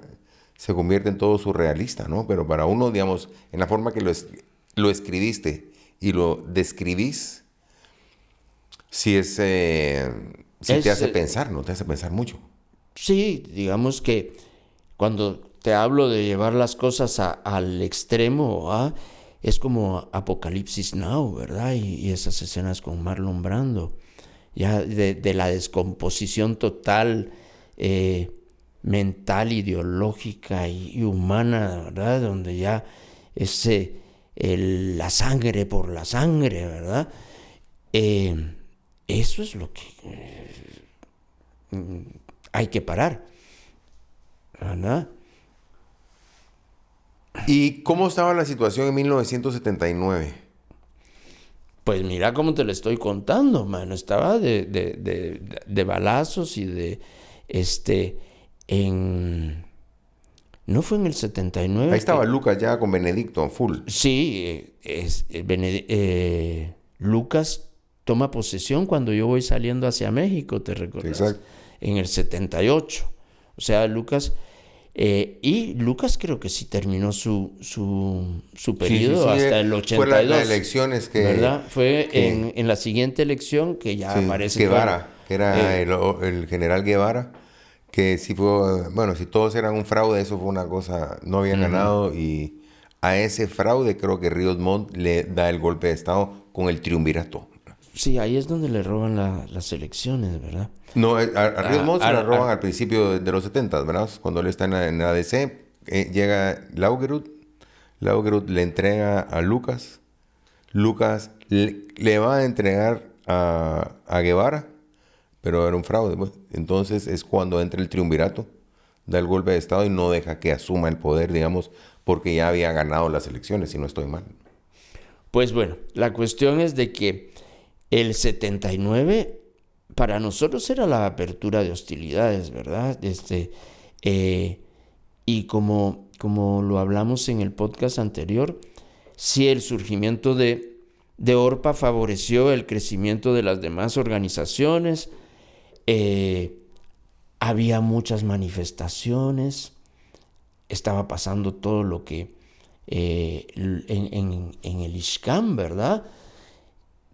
se convierte en todo surrealista, ¿no? Pero para uno, digamos, en la forma que lo escribiste y lo describís, sí te hace pensar, ¿no? Te hace pensar mucho. Sí, digamos que cuando te hablo de llevar las cosas al extremo, es como Apocalipsis Now, ¿verdad? Y esas escenas con Marlon Brando, ya de la descomposición total, mental, ideológica y humana, ¿verdad? Donde ya es la sangre por la sangre, ¿verdad? Eso es lo que hay que parar, ¿verdad? ¿Y cómo estaba la situación en 1979? Pues mira cómo te lo estoy contando, mano. Estaba de balazos y no fue en el 79. Ahí estaba Lucas ya con Benedicto, full. Sí, Lucas toma posesión cuando yo voy saliendo hacia México, ¿te recuerdas? Exacto. En el 78. O sea, Lucas... y Lucas creo que sí terminó su periodo sí, hasta el 82. Fue las elecciones que... ¿Verdad? Fue en la siguiente elección que ya aparece... Guevara, que era el general Guevara, que sí fue... Bueno, si todos eran un fraude, eso fue una cosa... No habían ganado y a ese fraude creo que Ríos Montt le da el golpe de estado con el triunvirato. Sí, ahí es donde le roban las elecciones, ¿verdad? No, a Ríos Montt se la roban al principio de los 70, ¿verdad? Cuando él está en ADC, llega Laugerud le entrega a Lucas le va a entregar a Guevara, pero era un fraude, pues. Entonces es cuando entra el triunvirato, da el golpe de estado y no deja que asuma el poder, digamos, porque ya había ganado las elecciones, si no estoy mal. Pues bueno, la cuestión es de que el 79 para nosotros era la apertura de hostilidades, ¿verdad? Y como lo hablamos en el podcast anterior, sí, el surgimiento de ORPA favoreció el crecimiento de las demás organizaciones. Había muchas manifestaciones, estaba pasando todo lo que en el ISCAM, ¿verdad?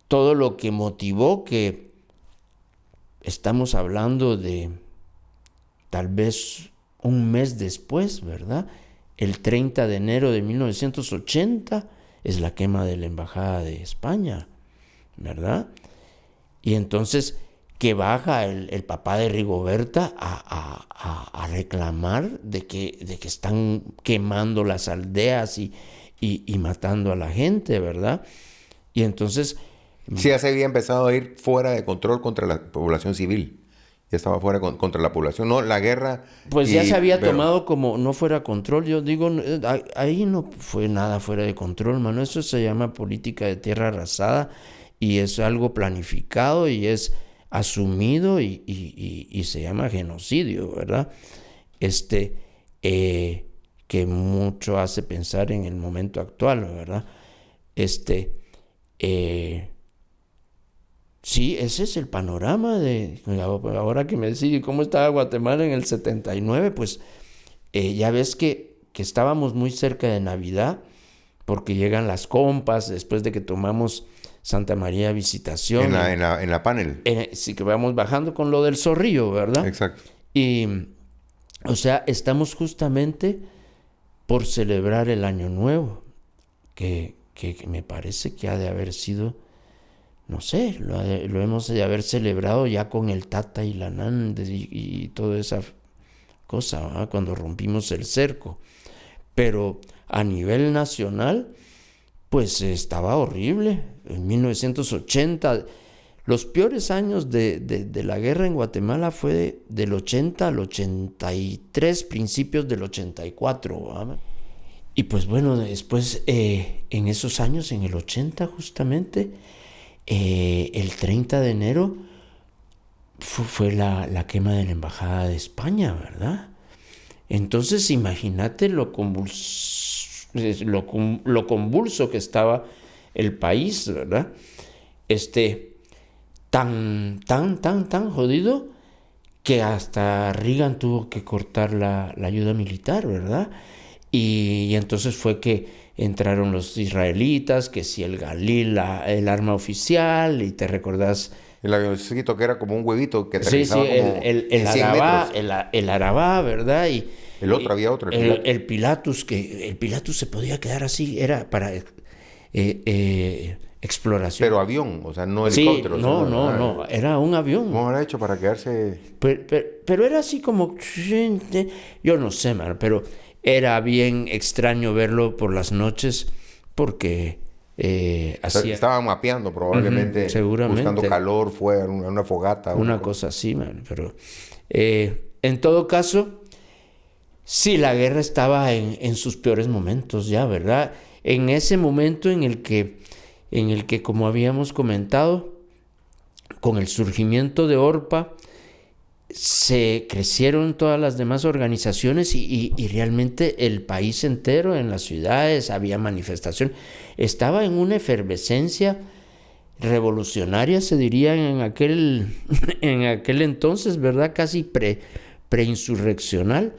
Todo lo que motivó que estamos hablando de tal vez un mes después, ¿verdad? El 30 de enero de 1980 es la quema de la Embajada de España, ¿verdad? Y entonces que baja el papá de Rigoberta a reclamar de que están quemando las aldeas y matando a la gente, ¿verdad? Y entonces... Sí, ya se había empezado a ir fuera de control contra la población civil. Ya estaba fuera contra la población. No, la guerra... Pues ya se había tomado como no fuera control. Yo digo, ahí no fue nada fuera de control, mano. Eso se llama política de tierra arrasada y es algo planificado y es asumido y se llama genocidio, ¿verdad? Que mucho hace pensar en el momento actual, ¿verdad? Sí, ese es el panorama de... Ahora que me decís cómo estaba Guatemala en el 79, pues ya ves que estábamos muy cerca de Navidad, porque llegan las compas después de que tomamos Santa María Visitación. En la panel. Sí, que vamos bajando con lo del Zorrillo, ¿verdad? Exacto. Y, o sea, estamos justamente por celebrar el Año Nuevo, que me parece que ha de haber sido... No sé, lo hemos de haber celebrado ya con el Tata y la Nández y toda esa cosa, ¿verdad? Cuando rompimos el cerco. Pero a nivel nacional, pues estaba horrible. En 1980, los peores años de la guerra en Guatemala fue del 80 al 83, principios del 84, ¿verdad? Y pues bueno, después en esos años, en el 80 justamente... el 30 de enero fue la quema de la Embajada de España, ¿verdad? Entonces imagínate lo convulso que estaba el país, ¿verdad? tan jodido que hasta Reagan tuvo que cortar la ayuda militar, ¿verdad? Y entonces fue que entraron los israelitas, que si el Galil, el arma oficial, y te recordás... El avioncito que era como un huevito que Sí, aterrizaba como el en 100 Arabá, metros. el Arabá, ¿verdad? Y Había otro, el Pilatus, que el Pilatus se podía quedar así, era para exploración. Pero avión, o sea, no Sí, helicóptero. no, era un avión. ¿Cómo era hecho para quedarse? Pero era así como, yo no sé, man, pero era bien extraño verlo por las noches porque hacía Estaban mapeando probablemente, seguramente. buscando calor, fue a una fogata. Una cosa así, man, pero en todo caso, sí, la guerra estaba en sus peores momentos ya, ¿verdad? En ese momento en el que, como habíamos comentado, con el surgimiento de ORPA, se crecieron todas las demás organizaciones y realmente el país entero, en las ciudades, había manifestación. Estaba en una efervescencia revolucionaria, se diría en aquel entonces, ¿verdad? Casi preinsurreccional,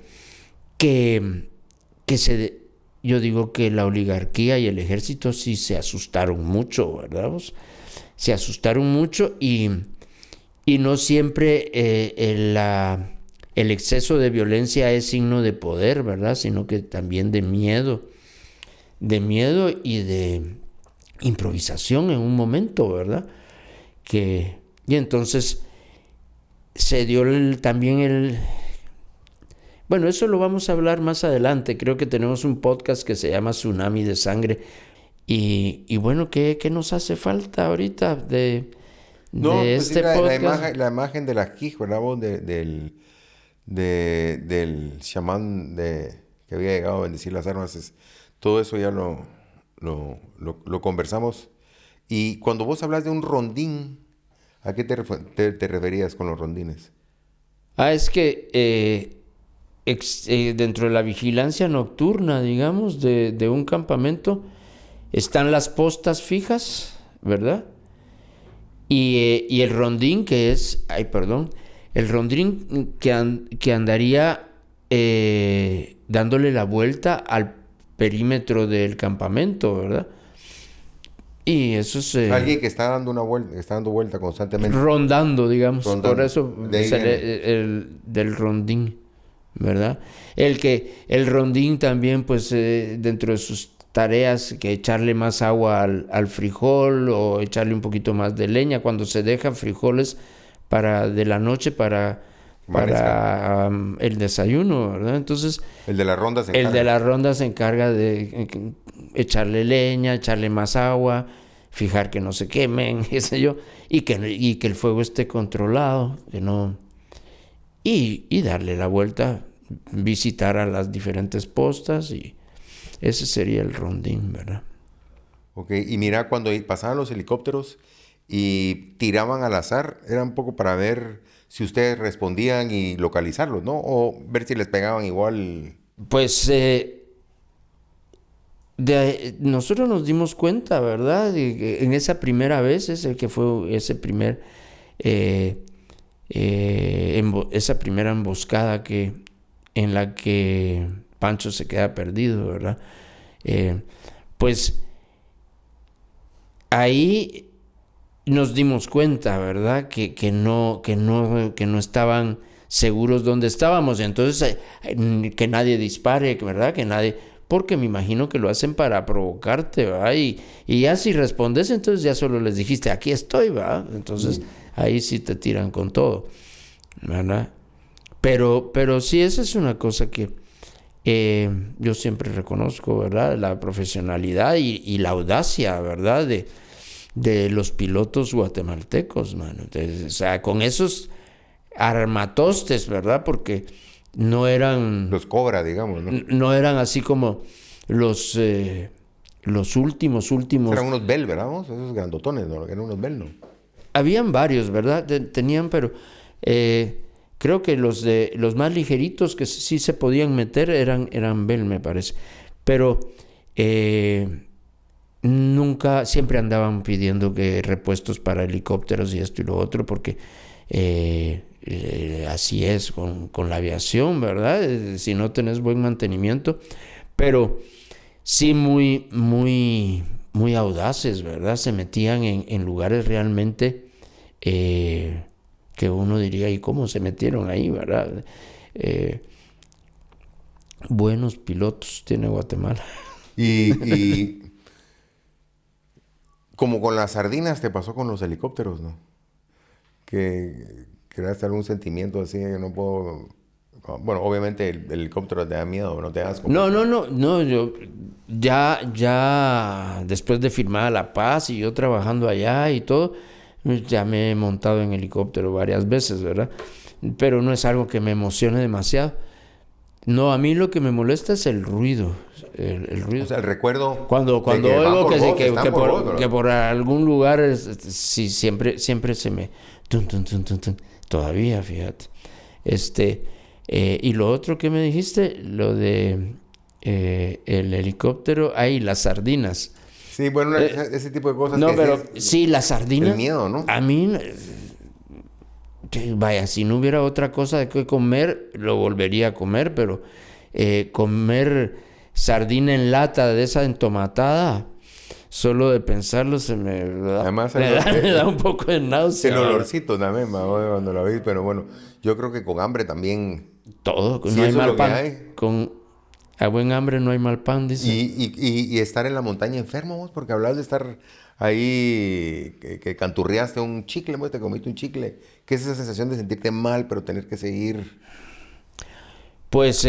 yo digo que la oligarquía y el ejército sí se asustaron mucho, ¿verdad? Se asustaron mucho y no siempre el exceso de violencia es signo de poder, ¿verdad? Sino que también de miedo y de improvisación en un momento, ¿verdad? Y entonces se dio también bueno, eso lo vamos a hablar más adelante. Creo que tenemos un podcast que se llama Tsunami de Sangre. Y bueno, ¿qué nos hace falta ahorita de pues este podcast? la imagen de la Kij, ¿verdad? Del chamán que había llegado a bendecir las armas. Todo eso ya lo conversamos. Y cuando vos hablas de un rondín, ¿a qué te referías con los rondines? Es que dentro de la vigilancia nocturna, digamos, de un campamento, están las postas fijas, ¿verdad? Y el rondín el rondín que andaría dándole la vuelta al perímetro del campamento, ¿verdad? Y eso es... Alguien que está dando vuelta constantemente. Rondando, digamos. Por eso del rondín, ¿verdad? El rondín también, pues, dentro de sus tareas, que echarle más agua al frijol o echarle un poquito más de leña cuando se dejan frijoles de la noche para el desayuno, ¿verdad? Entonces el de la ronda se encarga de echarle leña, echarle más agua, fijar que no se quemen, qué sé yo, y que el fuego esté controlado, que no, y darle la vuelta, visitar a las diferentes postas, y ese sería el rondín, ¿verdad? Ok, y mira, cuando pasaban los helicópteros y tiraban al azar, era un poco para ver si ustedes respondían y localizarlos, ¿no? O ver si les pegaban igual. Pues nosotros nos dimos cuenta, ¿verdad? En esa primera vez, esa primera emboscada en la que Pancho se queda perdido, ¿verdad? Pues ahí nos dimos cuenta, ¿verdad? Que no estaban seguros dónde estábamos. Entonces, que nadie dispare, ¿verdad? Porque me imagino que lo hacen para provocarte, ¿verdad? Y ya si respondes, entonces ya solo les dijiste, aquí estoy, ¿verdad? Entonces, ahí sí te tiran con todo, ¿verdad? Pero sí, esa es una cosa que yo siempre reconozco, ¿verdad? La profesionalidad y la audacia, ¿verdad? De los pilotos guatemaltecos, mano. Entonces, o sea, con esos armatostes, ¿verdad? Porque no eran... Los Cobra, digamos, ¿no? No eran así como los últimos... Eran unos Bell, ¿verdad? Esos grandotones, ¿no? Eran unos Bell, ¿no? Habían varios, ¿verdad? Tenían, pero... creo que los más ligeritos que sí se podían meter eran Bell, me parece. Pero nunca, siempre andaban pidiendo que repuestos para helicópteros y esto y lo otro, porque así es con la aviación, ¿verdad? Si no tenés buen mantenimiento, pero sí muy, muy, muy audaces, ¿verdad? Se metían en lugares realmente que uno diría, ¿y cómo se metieron ahí, verdad? Buenos pilotos tiene Guatemala. Y como con las sardinas te pasó con los helicópteros, ¿no? Que creaste algún sentimiento así, que no puedo... Bueno, obviamente el helicóptero te da miedo, no te das como... No, yo ya después de firmar La Paz y yo trabajando allá y todo, ya me he montado en helicóptero varias veces, ¿verdad? Pero no es algo que me emocione demasiado. No, a mí lo que me molesta es el ruido. El ruido. O sea, el recuerdo... Cuando de que van oigo por vos, que por algún lugar, sí, siempre se me... Tun, tun, tun, tun, tun. Todavía, fíjate. Y lo otro que me dijiste, lo de el helicóptero, las sardinas. Sí, bueno, ese tipo de cosas. No, pero sí, las sardinas. El miedo, ¿no? A mí, vaya, si no hubiera otra cosa de que comer, lo volvería a comer, pero comer sardina en lata de esa entomatada, solo de pensarlo Además, me da un poco de náusea. El olorcito también, cuando la vi, pero bueno, yo creo que con hambre también. Todo, Sí, no hay eso es mal lo que pan. hay. A buen hambre no hay mal pan, dice. Y estar en la montaña enfermo, vos, porque hablas de estar ahí, que canturreaste un chicle, vos, te comiste un chicle. ¿Qué es esa sensación de sentirte mal, pero tener que seguir? Pues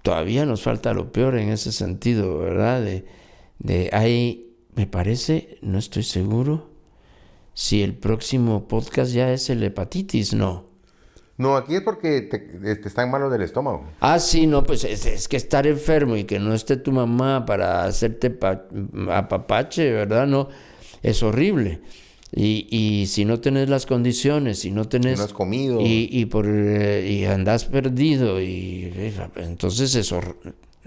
todavía nos falta lo peor en ese sentido, ¿verdad? Me parece, no estoy seguro, si el próximo podcast ya es el hepatitis, no. No, aquí es porque te están malos del estómago. Ah, sí, no, pues es que estar enfermo y que no esté tu mamá para hacerte apapache, ¿verdad? No, es horrible. Y si no tenés las condiciones, si no tenés... No has comido. Y andás perdido, entonces es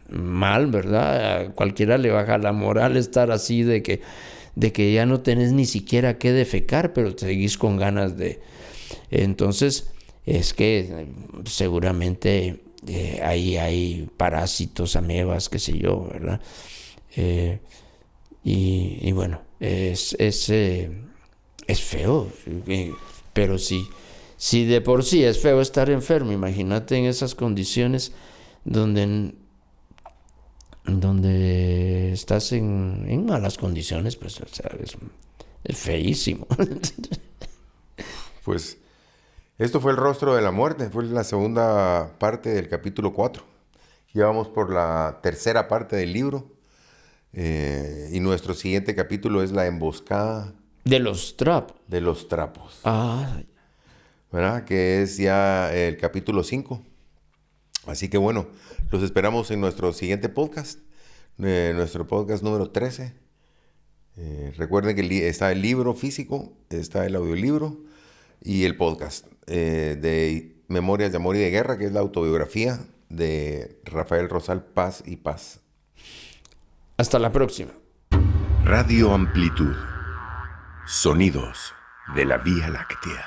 mal, ¿verdad? A cualquiera le baja la moral estar así de que ya no tenés ni siquiera qué defecar, pero seguís con ganas de... Entonces... Es que seguramente ahí hay parásitos, amebas, qué sé yo, ¿verdad? Y bueno, es feo, pero si de por sí es feo estar enfermo, imagínate en esas condiciones donde estás en malas condiciones, pues o sea, es feísimo. Pues... Esto fue El Rostro de la Muerte, fue la segunda parte del capítulo 4. Ya vamos por la tercera parte del libro. Y nuestro siguiente capítulo es La Emboscada de los trapos. De los trapos. Ah. ¿Verdad? Que es ya el capítulo 5. Así que bueno, los esperamos en nuestro siguiente podcast. Nuestro podcast número 13. Recuerden que está el libro físico, está el audiolibro y el podcast de Memorias de Amor y de Guerra, que es la autobiografía de Rafael Rosal, Paz y Paz. Hasta la próxima. Radio Amplitud. Sonidos de la Vía Láctea.